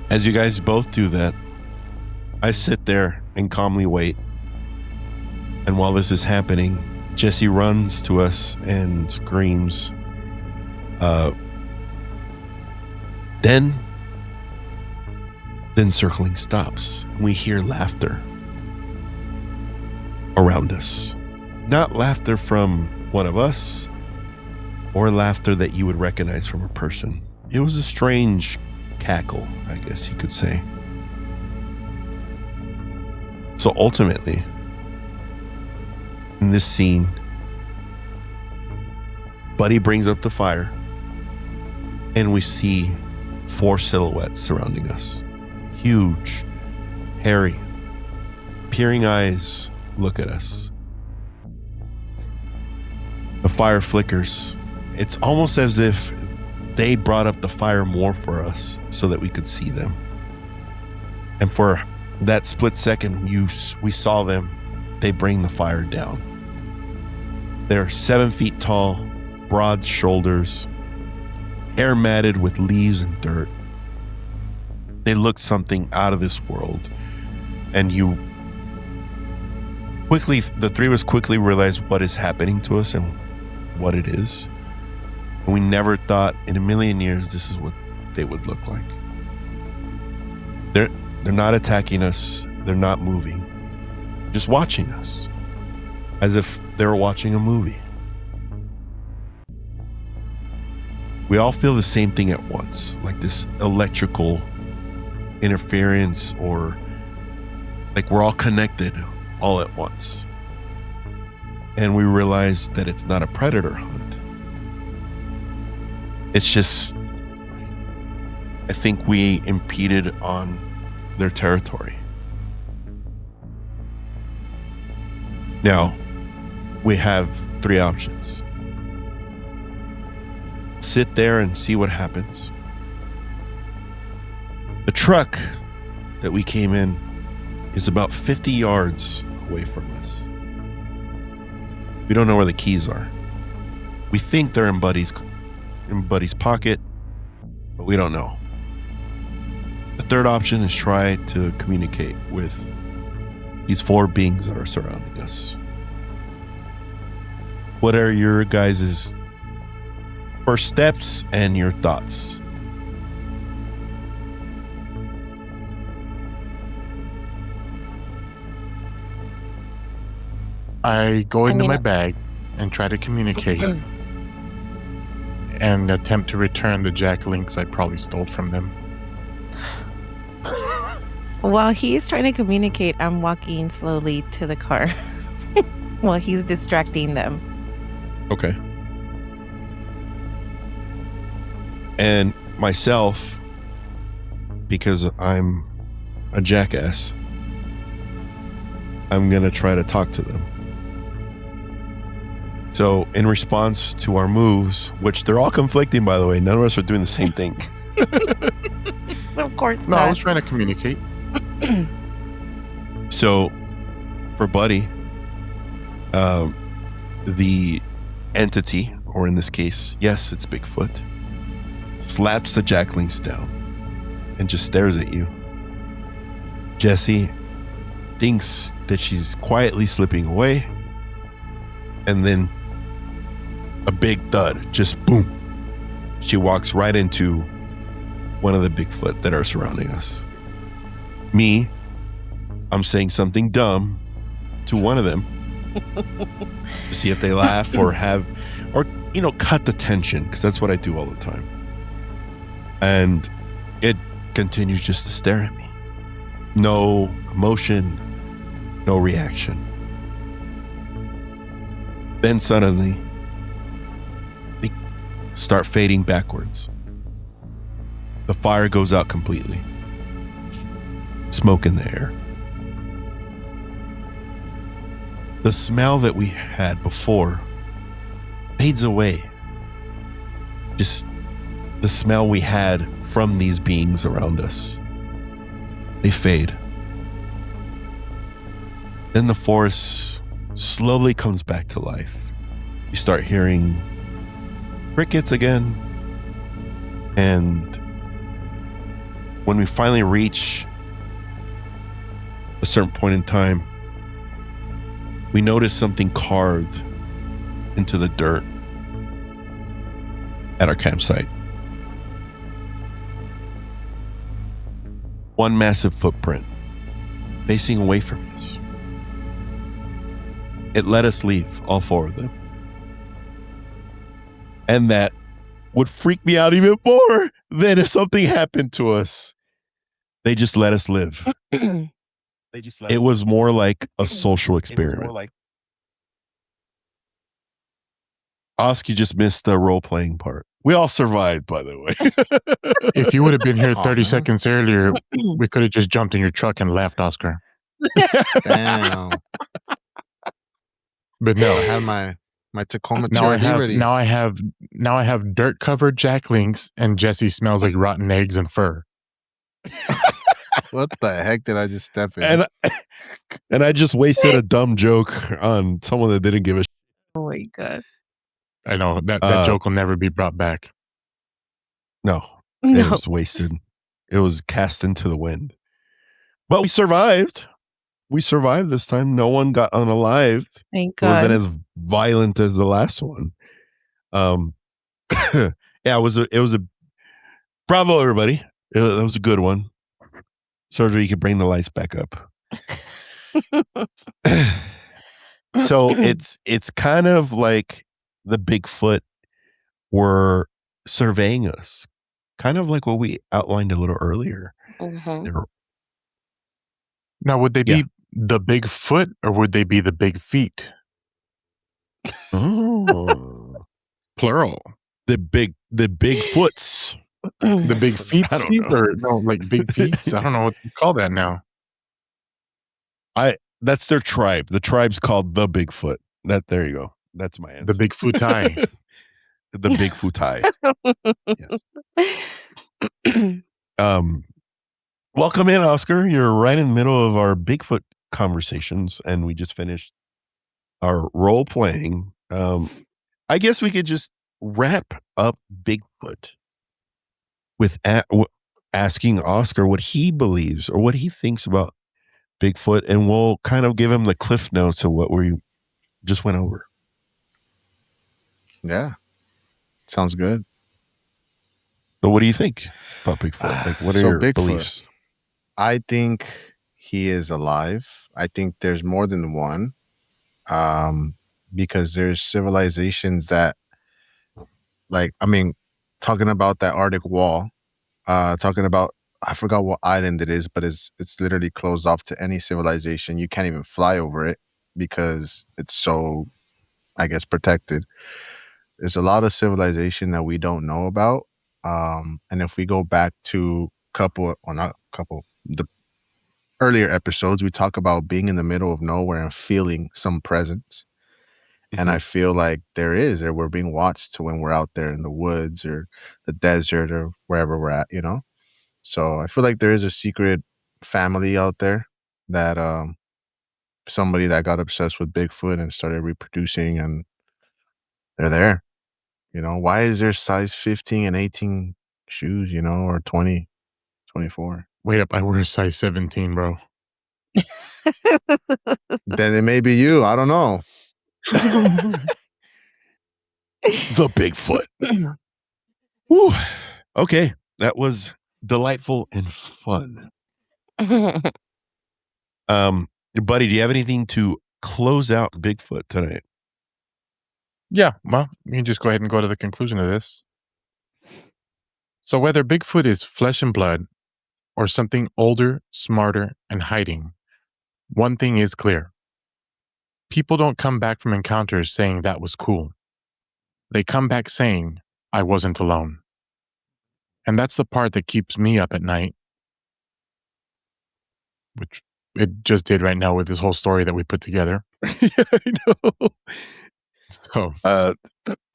As you guys both do that, I sit there and calmly wait. And while this is happening, Jesse runs to us and screams. Then circling stops. And we hear laughter around us. Not laughter from one of us or laughter that you would recognize from a person. It was a strange cackle, I guess you could say. So ultimately, in this scene, Buddy brings up the fire and we see 4 silhouettes surrounding us. Huge, hairy, peering eyes look at us. The fire flickers. It's almost as if they brought up the fire more for us so that we could see them. And for that split second, we saw them. They bring the fire down. They're 7 feet tall, broad shoulders, hair matted with leaves and dirt. They look something out of this world. And the three of us quickly realized what is happening to us and what it is. And we never thought in a million years this is what they would look like. They're not attacking us. They're not moving. Just watching us. As if they were watching a movie. We all feel the same thing at once. Like this electrical interference, or like we're all connected all at once. And we realize that it's not a predator hunt. It's just I think we impeded on their territory. Now, we have 3 options. Sit there and see what happens. The truck that we came in is about 50 yards away from us. We don't know where the keys are. We think they're in Buddy's pocket, but we don't know. The third option is try to communicate with these 4 beings that are surrounding us. What are your guys' first steps and your thoughts? I go into my bag and try to communicate and attempt to return the jack links I probably stole from them. While he's trying to communicate, I'm walking slowly to the car while he's distracting them. Okay. And myself, because I'm a jackass, I'm going to try to talk to them. So in response to our moves, which they're all conflicting, by the way, none of us are doing the same thing. Of course No, not. I was trying to communicate. So for Buddy, the entity, or in this case, yes, it's Bigfoot, slaps the jacklinks down and just stares at you. Jessie thinks that she's quietly slipping away, and then a big thud, just boom. She walks right into one of the Bigfoot that are surrounding us. Me, I'm saying something dumb to one of them to see if they laugh or cut the tension, because that's what I do all the time. And it continues just to stare at me. No emotion, no reaction. Then suddenly, they start fading backwards. The fire goes out completely. Smoke in the air. The smell that we had before fades away. Just the smell we had from these beings around us. They fade. Then the forest slowly comes back to life. You start hearing crickets again. And when we finally reach a certain point in time, we notice something carved into the dirt at our campsite. One massive footprint facing away from us. It let us leave, all 4 of them. And that would freak me out even more than if something happened to us. They just let us live. It was more like a social experiment. Osk, you just missed the role-playing part. We all survived, by the way. If you would have been here 30 seconds earlier, we could have just jumped in your truck and left, Oscar. Damn. But no, I had my Tacoma now TRD ready. I have dirt-covered jacklinks, and Jesse smells like rotten eggs and fur. What the heck did I just step in? And I just wasted a dumb joke on someone that didn't give a shit. Oh my God. I know that joke will never be brought back. No, it was wasted. It was cast into the wind. But we survived. We survived this time. No one got unalived. Thank It wasn't God. as violent as the last one. Yeah, it was a bravo, everybody. That was a good one. Sergio, you can bring the lights back up. So it's kind of like the Bigfoot were surveying us, kind of like what we outlined a little earlier. Mhm. They were- Now, would they be the big foot or would they be the big feet? Oh, Plural. the big foots. The big feet, I don't Steve, know. or no, like big feet? I don't know what you call that now. That's their tribe. The tribe's called the Bigfoot. There you go. That's my answer. The Bigfoot eye. The Bigfoot Yes. Welcome in, Oscar. You're right in the middle of our Bigfoot conversations, and we just finished our role playing. I guess we could just wrap up Bigfoot with asking Oscar what he believes or what he thinks about Bigfoot, and we'll kind of give him the cliff notes of what we just went over. Yeah. Sounds good. So what do you think about Bigfoot? Like, what are your Bigfoot, beliefs? I think he is alive. I think there's more than one. Because there's civilizations that, like, I mean, talking about that Arctic wall, talking about, I forgot what island it is, but it's literally closed off to any civilization. You can't even fly over it because it's so, I guess, protected. There's a lot of civilization that we don't know about. And if we go back to the earlier episodes, we talk about being in the middle of nowhere and feeling some presence. And I feel like we're being watched when we're out there in the woods or the desert or wherever we're at, you know? So I feel like there is a secret family out there that somebody that got obsessed with Bigfoot and started reproducing, and they're there. You know, why is there size 15 and 18 shoes, you know, or 20, 24? Wait up, I wear a size 17, bro. Then it may be you. I don't know. The Bigfoot. Whew. Okay, that was delightful and fun. Buddy, do you have anything to close out Bigfoot tonight? Yeah, well, you can just go ahead and go to the conclusion of this. So whether Bigfoot is flesh and blood or something older, smarter, and hiding, one thing is clear. People don't come back from encounters saying that was cool. They come back saying, I wasn't alone. And that's the part that keeps me up at night, which it just did right now with this whole story that we put together. Yeah, I know. So,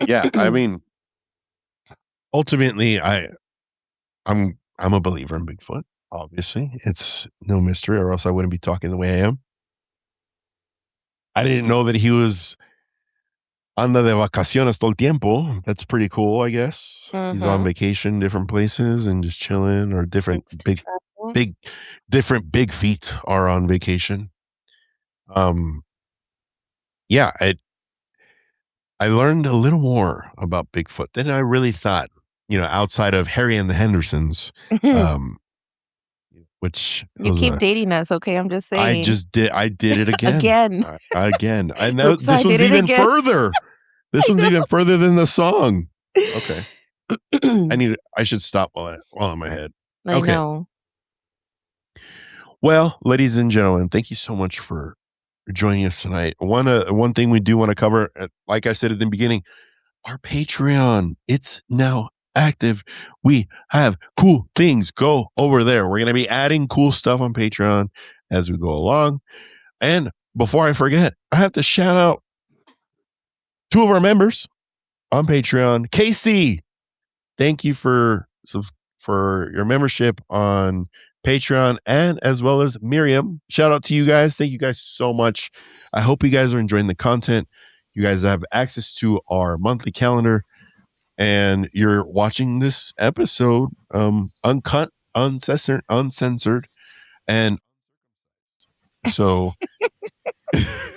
yeah, I mean, ultimately, I'm a believer in Bigfoot. Obviously, it's no mystery, or else I wouldn't be talking the way I am. I didn't know that he was anda de vacaciones todo el tiempo. That's pretty cool, I guess. He's on vacation, different places, and just chilling, or different different big feet are on vacation. Yeah, I learned a little more about Bigfoot than I really thought, you know, outside of Harry and the Hendersons, which You keep dating us, okay? I'm just saying. I did it again. Again. And Oops, this I one's did it even again. further. This one's even further than the song. Okay. I should stop while I'm ahead. I know. Well, ladies and gentlemen, thank you so much for joining us tonight. One thing we do want to cover, like I said at the beginning, our Patreon, it's now active. We have cool things. Go over there. We're going to be adding cool stuff on Patreon as we go along. And before I forget, I have to shout out two of our members on Patreon. Casey, thank you for your membership on Patreon, and as well as Miriam. Shout out to you guys. Thank you guys so much. I hope you guys are enjoying the content. You guys have access to our monthly calendar, and you're watching this episode uncut, uncensored, and so I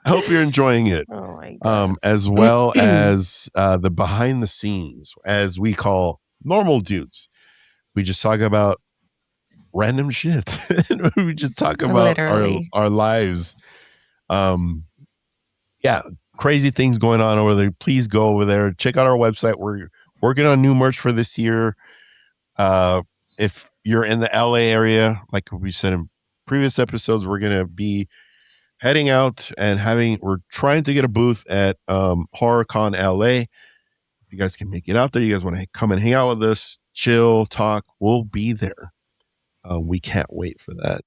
hope you're enjoying it. Oh my God. As well as the behind the scenes, as we call normal dudes. We just talk about random shit. We just talk about our lives. Yeah, crazy things going on over there. Please go over there. Check out our website. We're working on new merch for this year. If you're in the LA area, like we said in previous episodes, we're going to be heading out and we're trying to get a booth at HorrorCon LA. you guys can make it out there, you guys want to come and hang out with us, chill, talk, we'll be there. We can't wait for that.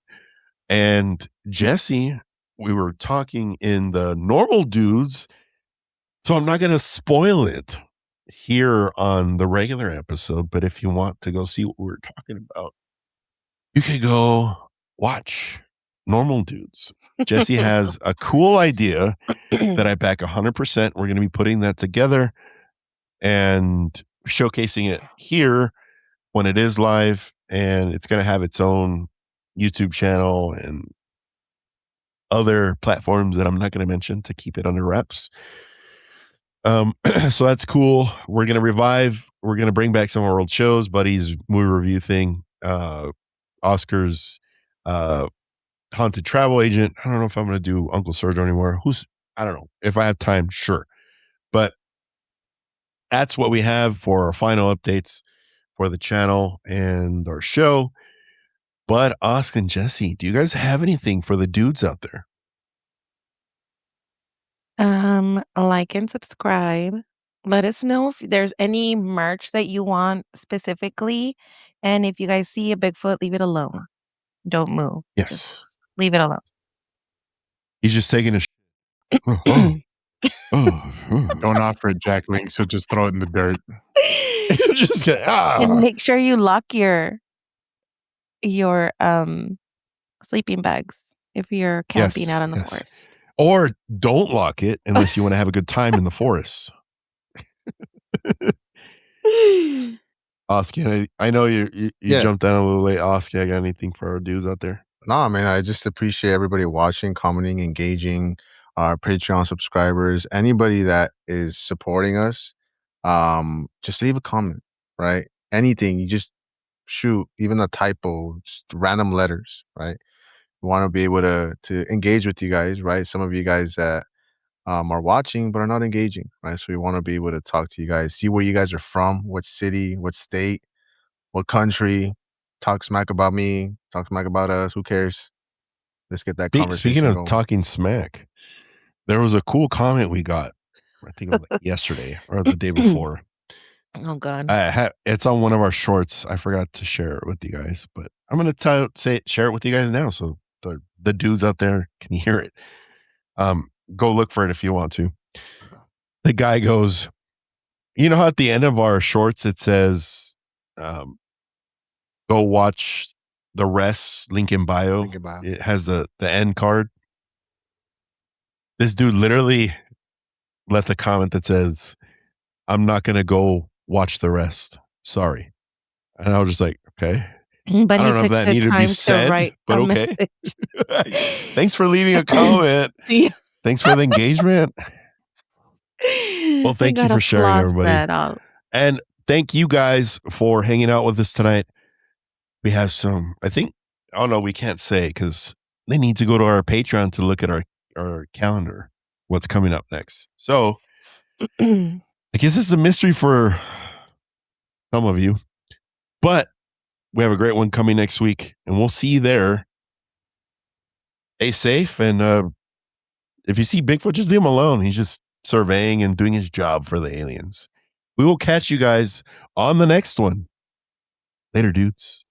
And Jesse, we were talking in the Normal Dudes, so I'm not going to spoil it here on the regular episode, but if you want to go see what we're talking about, you could go watch Normal Dudes. Jesse has a cool idea that I back 100%. We're going to be putting that together and showcasing it here when it is live, and it's going to have its own YouTube channel and other platforms that I'm not going to mention to keep it under wraps. So that's cool. We're going to bring back some of our old shows, Buddy's movie review thing, Oscar's haunted travel agent. I don't know if I'm going to do Uncle Sergio anymore. I don't know. If I have time, sure. But that's what we have for our final updates for the channel and our show. But Oscar and Jesse, do you guys have anything for the dudes out there? Like and subscribe. Let us know if there's any merch that you want specifically. And if you guys see a Bigfoot, leave it alone. Don't move. Yes. Just leave it alone. He's just taking a Don't offer it Jack Links. He'll just throw it in the dirt. Just get, And make sure you lock your sleeping bags if you're camping out in the forest. Or don't lock it unless you want to have a good time in the forest. Oscar, I know you jumped down a little late. Oscar, I got anything for our dudes out there? No, man, I just appreciate everybody watching, commenting, engaging, our Patreon subscribers, anybody that is supporting us. Just leave a comment, right? Anything, you just shoot, even a typo, just random letters, right? We want to be able to engage with you guys, right? Some of you guys that are watching but are not engaging, right? So we want to be able to talk to you guys, see where you guys are from, what city, what state, what country. Talk smack about me, talk smack about us. Who cares? Let's get that conversation Speaking of going. talking smack, there was a cool comment we got. I think it was like yesterday or the day before. Oh God! It's on one of our shorts. I forgot to share it with you guys, but I'm gonna share it with you guys now, so the dudes out there can hear it. Go look for it if you want to. The guy goes, you know how at the end of our shorts it says, "Go watch the rest." Link in bio. Link in bio. It has the end card. This dude literally left a comment that says, "I'm not gonna go watch the rest. Sorry." And I was just like, okay. But I don't he know if took that the needed to be time to said, write but a okay. message. Thanks for leaving a comment. Yeah. Thanks for the engagement. Well, thank you for sharing, everybody. And thank you guys for hanging out with us tonight. We have some, we can't say because they need to go to our Patreon to look at our calendar, what's coming up next. So I guess this is a mystery for some of you, but we have a great one coming next week and we'll see you there. Stay safe. And if you see Bigfoot, just leave him alone. He's just surveying and doing his job for the aliens. We will catch you guys on the next one. Later, dudes.